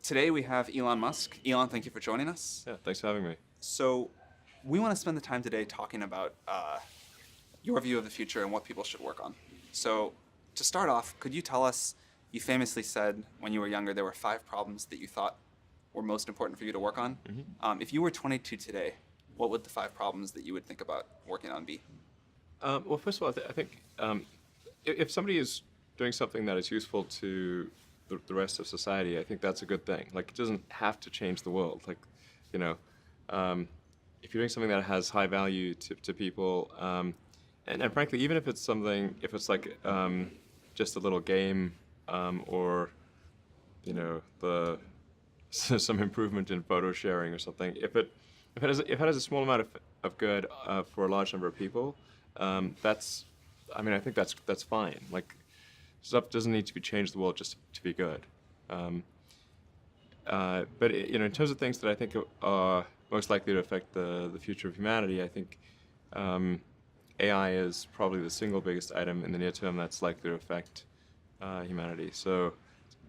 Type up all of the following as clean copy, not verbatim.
Today we have Elon Musk. Elon, thank you for joining us. Yeah, thanks for having me. So, we want to spend the time today talking about your view of the future and what people should work on. So, to start off, could you tell us? You famously said when you were younger there were 5 problems that you thought were most important for you to work on. If you were 22 today, what would the 5 problems that you would think about working on be? Well, first of all, I think if somebody is doing something that is useful to the rest of society, I think that's a good thing. Like, it doesn't have to change the world. Like, you know, if you're doing something that has high value to people, and frankly, even if it's something, if it's like just a little game, or the some improvement in photo sharing or something, if it has a small amount of good for a large number of people, that's, I think that's fine. Like, stuff doesn't need to be changed the world just to be good. But in terms of things that I think are most likely to affect the future of humanity, I think AI is probably the single biggest item in the near term that's likely to affect humanity. So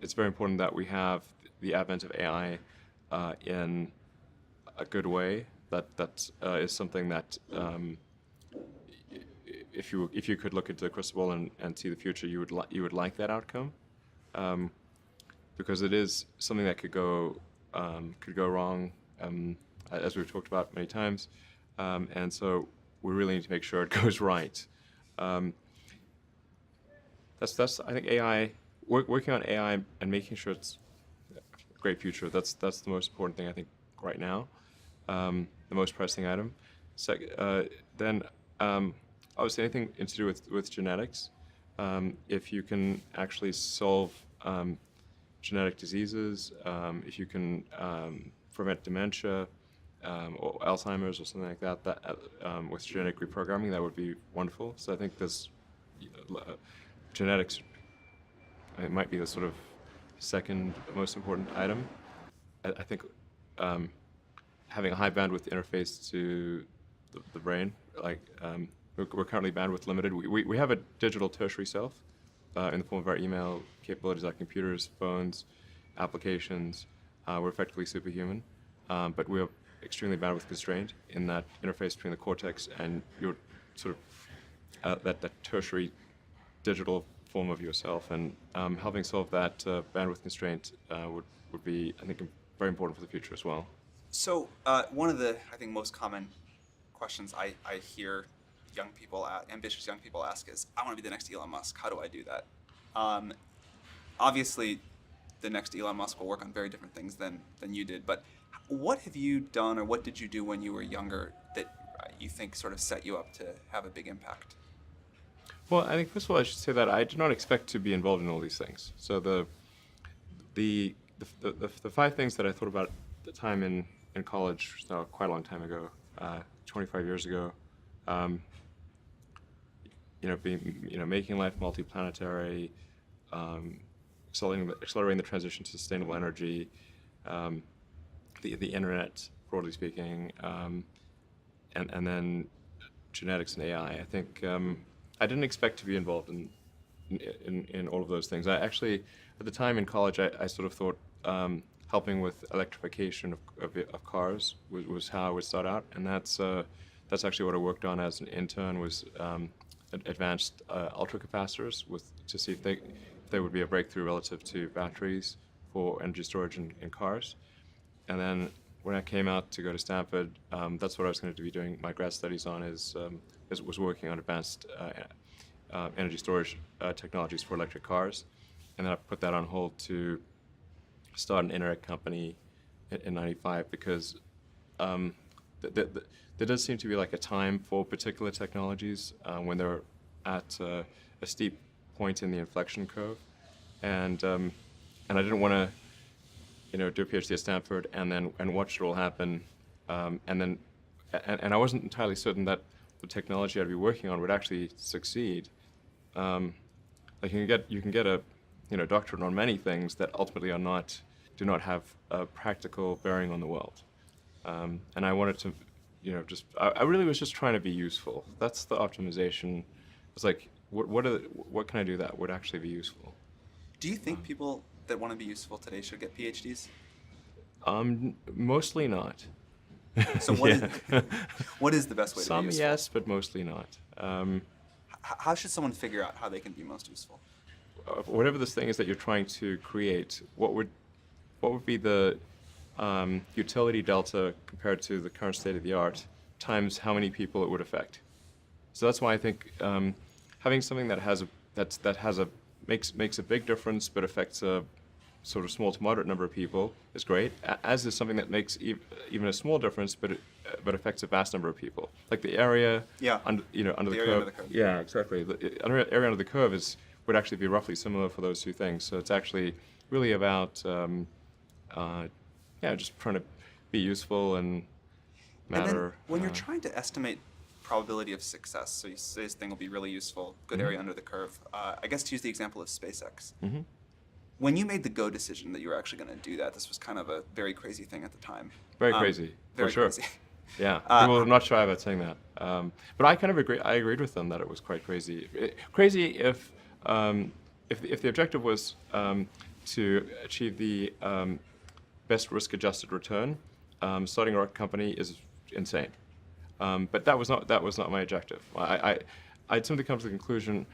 it's very important that we have the advent of AI in a good way. That is something that if you could look into the crystal ball and see the future, you would like that outcome, because it is something that could go wrong, as we've talked about many times, and so we really need to make sure it goes right. That's I think AI, working on AI and making sure it's a great future. That's the most important thing I think right now, the most pressing item. Then obviously anything to do with genetics. If you can actually solve genetic diseases, if you can prevent dementia or Alzheimer's or something like that, with genetic reprogramming, that would be wonderful. So I think this genetics, it might be the sort of second most important item. I think having a high bandwidth interface to the brain, like we're currently bandwidth limited. We have a digital tertiary self in the form of our email capabilities, like computers, phones, applications. We're effectively superhuman, but we're extremely bandwidth constrained in that interface between the cortex and your sort of that tertiary digital form of yourself. And helping solve that bandwidth constraint would be, I think, very important for the future as well. So, one of the, I think, most common questions I hear ambitious young people ask is, I want to be the next Elon Musk. How do I do that? Obviously, the next Elon Musk will work on very different things than you did. But what have you done, or what did you do when you were younger that you think sort of set you up to have a big impact? Well, I think first of all I should say that I did not expect to be involved in all these things. So the 5 things that I thought about at the time in college, so quite a long time ago, 25 years ago, making life multiplanetary, accelerating the transition to sustainable energy, the internet, broadly speaking, and then genetics and AI. I think I didn't expect to be involved in all of those things. I actually, at the time in college, I sort of thought helping with electrification of cars was how I would start out, and that's actually what I worked on as an intern, was advanced ultracapacitors to see if they would be a breakthrough relative to batteries for energy storage in cars. And then when I came out to go to Stanford, that's what I was going to be doing my grad studies on, was working on advanced energy storage technologies for electric cars. And then I put that on hold to start an internet company in '95, because there does seem to be like a time for particular technologies when they're at a steep point in the inflection curve, and I didn't want to do a PhD at Stanford and watch it all happen, and I wasn't entirely certain that the technology I'd be working on would actually succeed. Like, you can get a doctorate on many things that ultimately do not have a practical bearing on the world, and I wanted to I really was just trying to be useful. That's the optimization. It's like, what can I do that would actually be useful? Do you think people that want to be useful today should get PhDs? Mostly not. So what is Yeah. what is the best way to be Some useful? yes, but mostly not. How should someone figure out how they can be most useful? Whatever this thing is that you're trying to create, what would be the utility delta compared to the current state of the art times how many people it would affect? So that's why I think having something that has a makes a big difference but affects a sort of small to moderate number of people is great. As is something that makes even a small difference but affects a vast number of people. Like the area Yeah. under under the area curve. under the curve. Yeah, exactly. The area under the curve would actually be roughly similar for those two things. So it's actually really about just trying to be useful and And then matter. when you're trying to estimate probability of success, so you say this thing will be really useful, good area under the curve. I guess to use the example of SpaceX. Mhm. When you made the go decision that you were actually going to do that, this was kind of a very crazy thing at the time. Very crazy, Very for sure. crazy. Yeah, people are not shy about saying that. But I kind of agree. I agreed with them that it was quite crazy. Crazy if the objective was to achieve the best risk-adjusted return. Starting a rocket company is insane. But that was not my objective. I'd simply come to the conclusion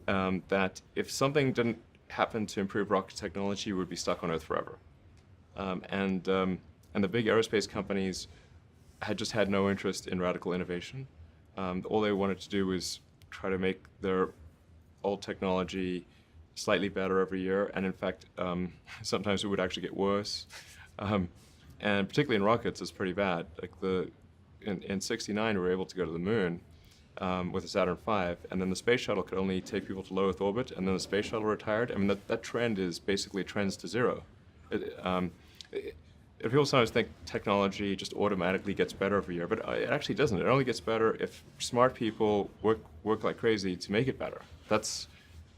that if something didn't happen to improve rocket technology, we would be stuck on Earth forever. And the big aerospace companies had just had no interest in radical innovation. All they wanted to do was try to make their old technology slightly better every year, and in fact, sometimes it would actually get worse. And particularly in rockets, it's pretty bad. Like in '69, we were able to go to the moon with the Saturn V, and then the space shuttle could only take people to low Earth orbit, and then the space shuttle retired. I mean, that trend is basically trends to zero. People sometimes think technology just automatically gets better every year, but it actually doesn't. It only gets better if smart people work like crazy to make it better. That's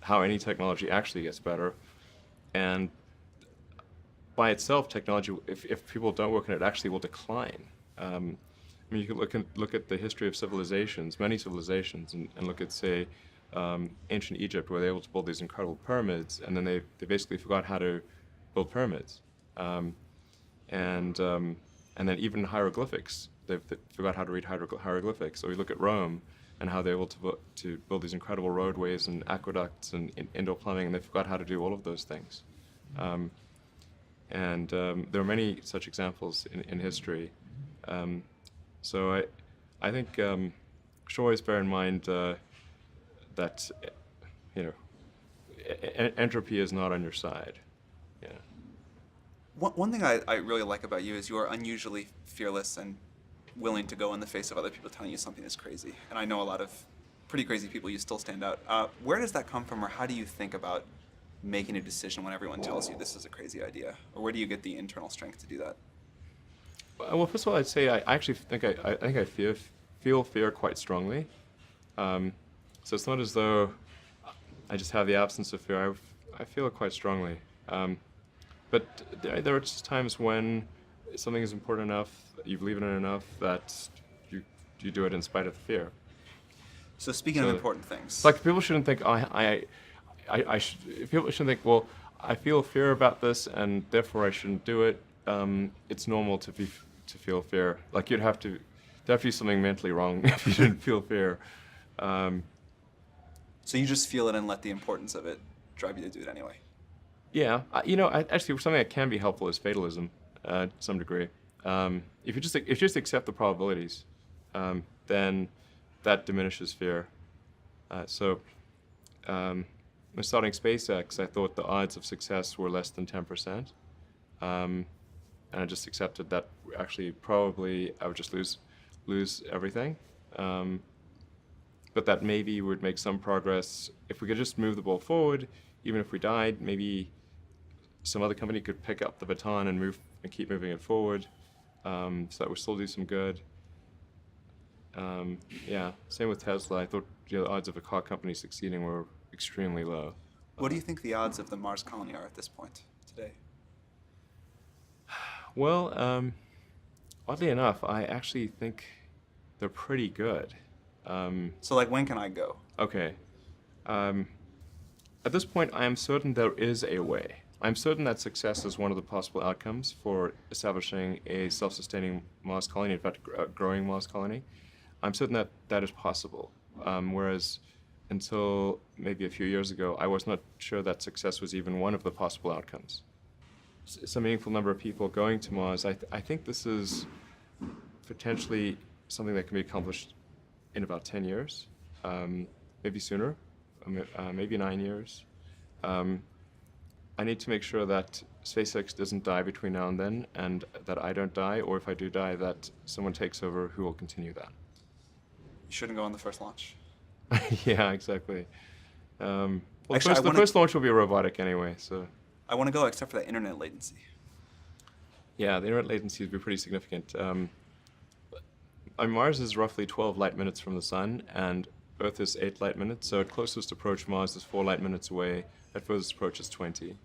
how any technology actually gets better. And by itself, technology, if people don't work on it, actually will decline. I mean, you can look at the history of civilizations, many civilizations, and look at, say, ancient Egypt, where they were able to build these incredible pyramids, and then they basically forgot how to build pyramids. And then even hieroglyphics, they forgot how to read hieroglyphics. So we look at Rome and how they were able to build these incredible roadways and aqueducts and indoor plumbing, and they forgot how to do all of those things. There are many such examples in history. So I think should always bear in mind that entropy is not on your side. Yeah. One thing I really like about you is you are unusually fearless and willing to go in the face of other people telling you something is crazy. And I know a lot of pretty crazy people, you still stand out. Where does that come from, or how do you think about making a decision when everyone tells you this is a crazy idea? Or where do you get the internal strength to do that? Well, first of all, I'd say I actually think I feel fear quite strongly. So it's not as though I just have the absence of fear. I feel it quite strongly. But there are just times when something is important enough, you believe in it enough, that you do it in spite of the fear. So speaking of important things, like people shouldn't think people shouldn't think, well, I feel fear about this and therefore I shouldn't do it. It's normal to feel fear. Like there'd have to be something mentally wrong if you didn't feel fear. So you just feel it and let the importance of it drive you to do it anyway. Yeah, actually, something that can be helpful is fatalism, to some degree. If you just accept the probabilities, then that diminishes fear. When starting SpaceX, I thought the odds of success were less than 10%, and I just accepted that actually probably I would just lose everything. But that maybe would make some progress if we could just move the ball forward. Even if we died, maybe some other company could pick up the baton and keep moving it forward, so that would still do some good. Same with Tesla. I thought the odds of a car company succeeding were extremely low. What do you think the odds of the Mars colony are at this point today? Well, oddly enough, I actually think they're pretty good. So like, when can I go? Okay. At this point, I am certain there is a way. I'm certain that success is one of the possible outcomes for establishing a self-sustaining Mars colony, in fact, a growing Mars colony. I'm certain that that is possible. Whereas until maybe a few years ago, I was not sure that success was even one of the possible outcomes. Some meaningful number of people going to Mars, I think this is potentially something that can be accomplished in about 10 years, maybe sooner, maybe 9 years. I need to make sure that SpaceX doesn't die between now and then, and that I don't die, or if I do die, that someone takes over who will continue that. You shouldn't go on the first launch. Yeah, exactly. Well, Actually, the first launch will be robotic anyway, so. I want to go except for that internet latency. Yeah, the internet latency would be pretty significant. Mars is roughly 12 light minutes from the sun, and Earth is 8 light minutes, so at closest approach, Mars is 4 light minutes away. At furthest approach is 20.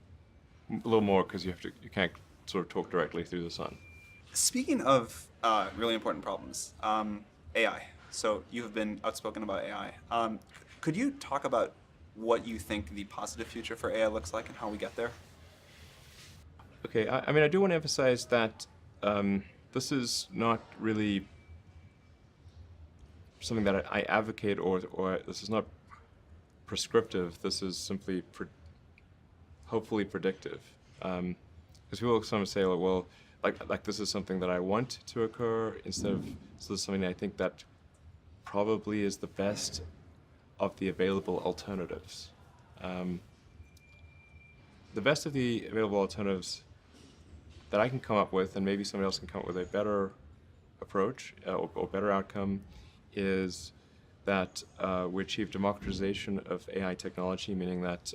A little more because you can't sort of talk directly through the sun. Speaking of really important problems, AI. So you have been outspoken about AI. Could you talk about what you think the positive future for AI looks like and how we get there? Okay, I mean, I do want to emphasize that this is not really something that I advocate, or this is not prescriptive. This is simply hopefully predictive. Because people sometimes say, well, like this is something that I want to occur, instead of this is something I think that probably is the best of the available alternatives. The best of the available alternatives that I can come up with, and maybe somebody else can come up with a better approach or better outcome, is that we achieve democratization of AI technology, meaning that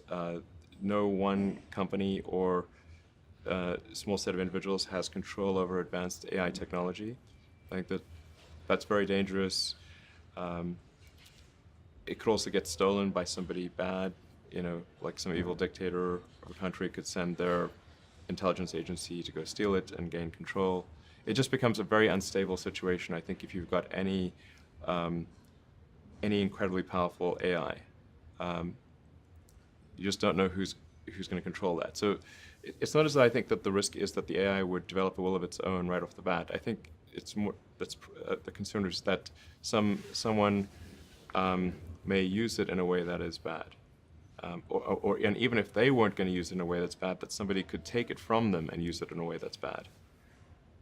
no one company or small set of individuals has control over advanced AI technology. I think that's very dangerous. It could also get stolen by somebody bad, like some evil dictator of a country could send their intelligence agency to go steal it and gain control. It just becomes a very unstable situation, I think, if you've got any incredibly powerful AI. You just don't know who's going to control that. So it's not as though I think that the risk is that the AI would develop a will of its own right off the bat. I think it's more that's the concern is that someone may use it in a way that is bad, and even if they weren't going to use it in a way that's bad, that somebody could take it from them and use it in a way that's bad.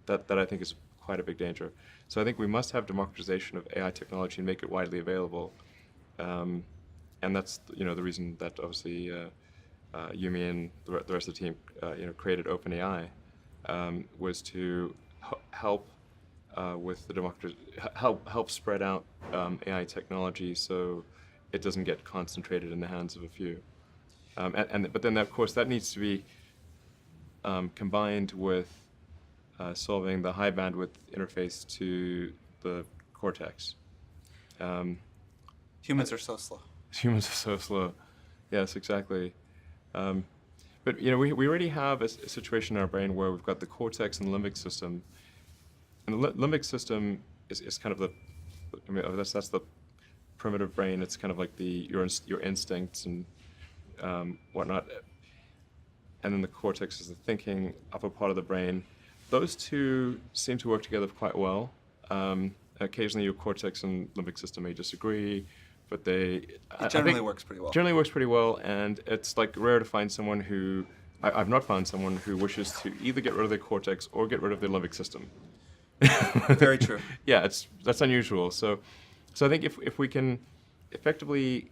That I think is quite a big danger. So I think we must have democratization of AI technology and make it widely available. And that's the reason that obviously Yumi and the rest of the team created OpenAI, was to help with the help spread out AI technology so it doesn't get concentrated in the hands of a few. But then of course that needs to be combined with solving the high bandwidth interface to the cortex. Humans are so slow. Humans are so slow. Yes, exactly. But we already have a situation in our brain where we've got the cortex and the limbic system. And the limbic system is kind of that's the primitive brain. It's kind of like your instincts and whatnot. And then the cortex is the thinking upper part of the brain. Those two seem to work together quite well. Occasionally your cortex and limbic system may disagree, but it generally works pretty well. Generally works pretty well, and it's like rare to find someone who, I've not found someone who wishes to either get rid of their cortex or get rid of their limbic system. Very true. Yeah, that's unusual. So I think if we can effectively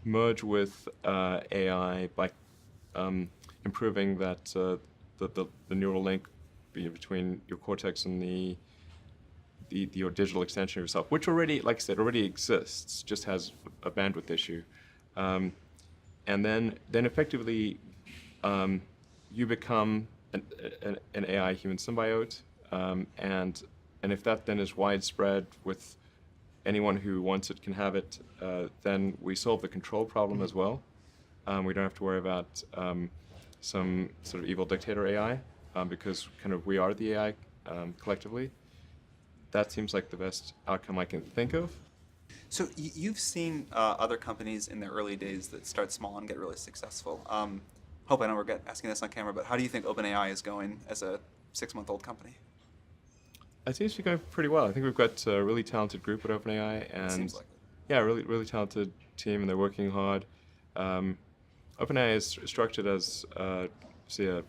merge with AI by improving that the neural link between your cortex and your digital extension of yourself, which already, like I said, already exists, just has a bandwidth issue, and then effectively you become an AI human symbiote, and if that then is widespread with anyone who wants it can have it, then we solve the control problem as well. We don't have to worry about some sort of evil dictator AI, because kind of we are the AI collectively. That seems like the best outcome I can think of. So you've seen other companies in their early days that start small and get really successful. Hope I don't regret asking this on camera, but how do you think OpenAI is going as a 6-month-old company? It seems to be going pretty well. I think we've got a really talented group at OpenAI, It seems and like it. yeah, really talented team, and they're working hard. OpenAI is structured as say a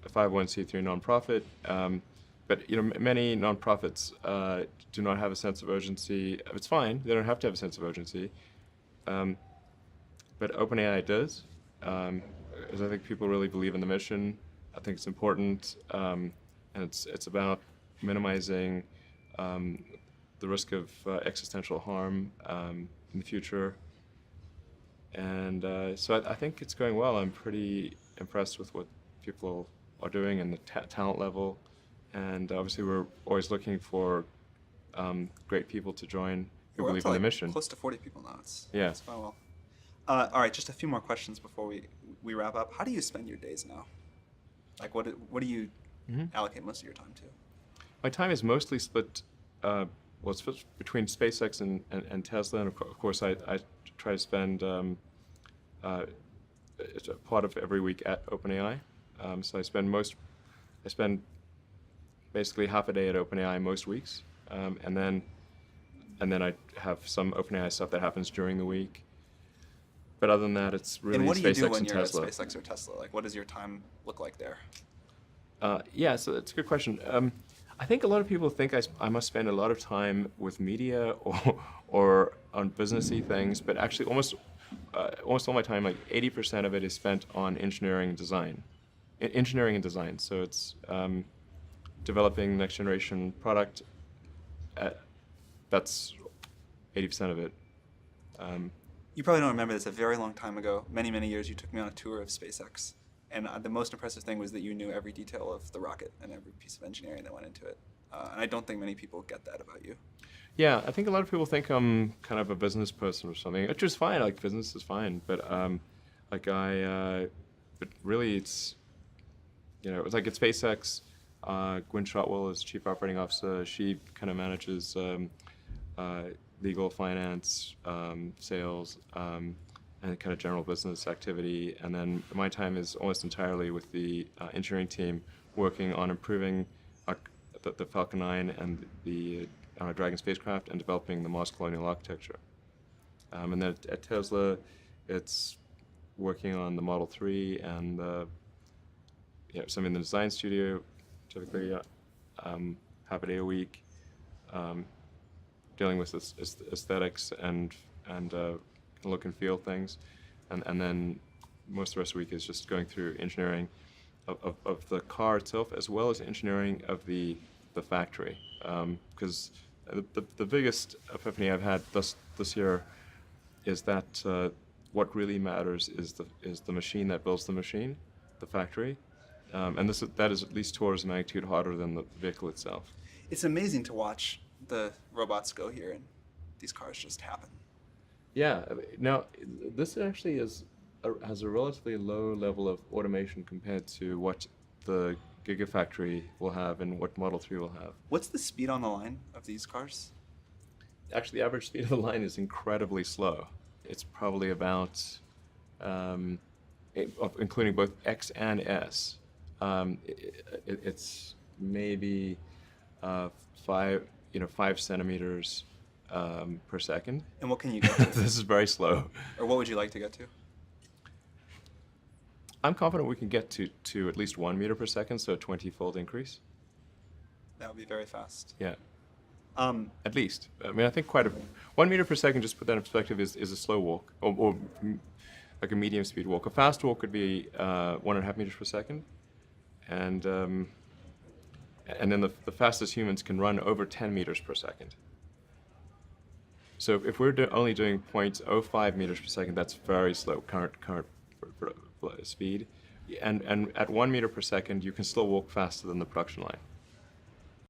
501c3 nonprofit, but many nonprofits do not have a sense of urgency. It's fine; they don't have to have a sense of urgency, um, but OpenAI does. Because I think people really believe in the mission. I think it's important, and it's about minimizing the risk of existential harm in the future. And so I think it's going well. I'm pretty impressed with what people are doing and the talent level. And obviously, we're always looking for great people to join who We're up believe to in the like mission. close to 40 people now. Yeah. It's going well. All right, just a few more questions before we wrap up. How do you spend your days now? Like, what do you allocate most of your time to? My time is mostly split. It's split between SpaceX and Tesla, and of course, I try to spend it's a part of every week at OpenAI. So I spend basically half a day at OpenAI most weeks, and then I have some OpenAI stuff that happens during the week. But other than that, it's really And what do you do SpaceX when and you're at Tesla. SpaceX or Tesla? Like, what does your time look like there? Yeah, so that's a good question. I think a lot of people think I must spend a lot of time with media or on businessy things, but actually almost all my time, like 80% of it, is spent on engineering and design. Engineering and design. So it's developing next generation product. That's 80% of it. You probably don't remember this. A very long time ago, many years, you took me on a tour of SpaceX. And the most impressive thing was that you knew every detail of the rocket and every piece of engineering that went into it. And I don't think many people get that about you. Yeah, I think a lot of people think I'm kind of a business person or something, which is fine. Like, business is fine, but but really, it's like at SpaceX. Gwynne Shotwell is chief operating officer. She kind of manages legal, finance, sales, and kind of general business activity. And then my time is almost entirely with the engineering team, working on improving the Falcon 9 and the Dragon spacecraft, and developing the Mars colonial architecture. And then at Tesla, it's working on the Model 3 and some in the design studio, typically half a day a week, dealing with aesthetics and look and feel things, and then most of the rest of the week is just going through engineering of the car itself, as well as engineering of the factory. Because the biggest epiphany I've had this year is that what really matters is the machine that builds the machine, the factory, and that is at least 2 orders of magnitude harder than the vehicle itself. It's amazing to watch the robots go here and these cars just happen. Yeah. Now, this actually has a relatively low level of automation compared to what the Gigafactory will have and what Model 3 will have. What's the speed on the line of these cars? Actually, the average speed of the line is incredibly slow. It's probably about, including both X and S, it's maybe 5 centimeters per second. And what can you get to? This is very slow. Or what would you like to get to? I'm confident we can get to at least 1 meter per second, so a 20-fold increase. That would be very fast. Yeah. At least. I mean, I think 1 meter per second, just to put that in perspective, is a slow walk, or like a medium speed walk. A fast walk could be 1.5 meters per second, and then the fastest humans can run over 10 meters per second. So if we're only doing 0.05 meters per second, that's very slow current speed. And at 1 meter per second, you can still walk faster than the production line.